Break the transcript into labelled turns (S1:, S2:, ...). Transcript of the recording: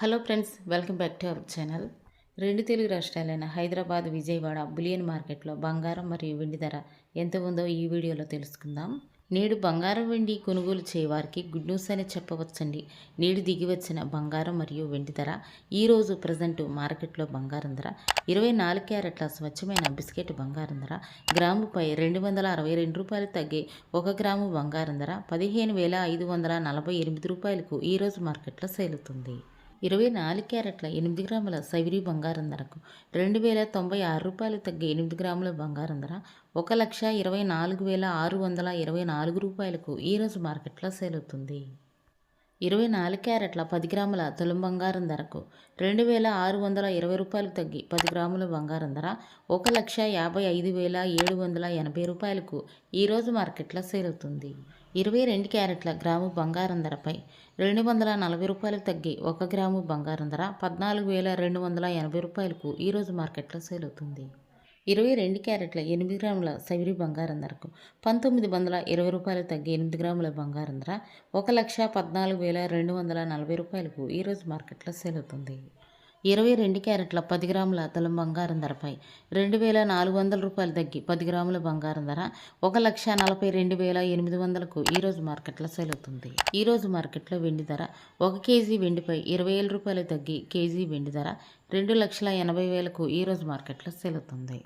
S1: Hello friends, welcome back to our channel. రెండు Telugu రాష్ట్రాలైన Hyderabad, Vijayawada bullion మార్కెట్లో బంగారం మరియు వెండి ధర ఎంత ఉందో ఈ వీడియోలో తెలుసుకుందాం. నేడు బంగారం వెండి కొనుగోలు చేయవారికి గుడ్ న్యూస్ అని చెప్పవచ్చండి. నేడు దిగి వచ్చిన బంగారం మరియు వెండి ధర ఈరోజు ప్రజెంట్ మార్కెట్లో బంగారం ధర 24 క్యారెట్ల స్వచ్ఛమైన బిస్కెట్ బంగారం ధర గ్రాముపై ₹262 తగ్గి 1 గ్రాము బంగారం ధర 15,548 రూపాయలకు ఈరోజు మార్కెట్లో సేలుతుంది. 24 క్యారెట్ల 8 గ్రాముల సైవరీ బంగారం ధరకు ₹2,096 తగ్గి 8 గ్రాముల బంగారం ధర 1,24,624 రూపాయలకు ఈరోజు మార్కెట్లో సేలవుతుంది. 24 క్యారెట్ల 10 గ్రాముల తులం బంగారం ధరకు ₹2,620 తగ్గి 10 గ్రాముల బంగారం ధర 1,55,780 రూపాయలకు ఈరోజు మార్కెట్లో సేలవుతుంది. 22 క్యారెట్ల గ్రాము బంగారం ధరపై ₹240 తగ్గి 1 గ్రాము బంగారం ధర 14,280 రూపాయలకు ఈరోజు మార్కెట్లో సేలవుతుంది. 22 క్యారెట్ల 8 గ్రాముల సైవరీ బంగారం ధరకు ₹1,920 తగ్గి 8 గ్రాముల బంగారం ధర 1,14,240 రూపాయలకు ఈరోజు మార్కెట్లో సేలవుతుంది. 22 క్యారెట్ల 10 గ్రాముల తులం బంగారం ధరపై ₹2,400 తగ్గి 10 గ్రాముల బంగారం ధర 1,42,800కు ఈరోజు మార్కెట్లో సేలవుతుంది. ఈరోజు మార్కెట్లో వెండి ధర 1 కేజీ వెండిపై ₹20,000 తగ్గి కేజీ వెండి ధర 2,80,000కు ఈరోజు మార్కెట్లో సేలవుతుంది.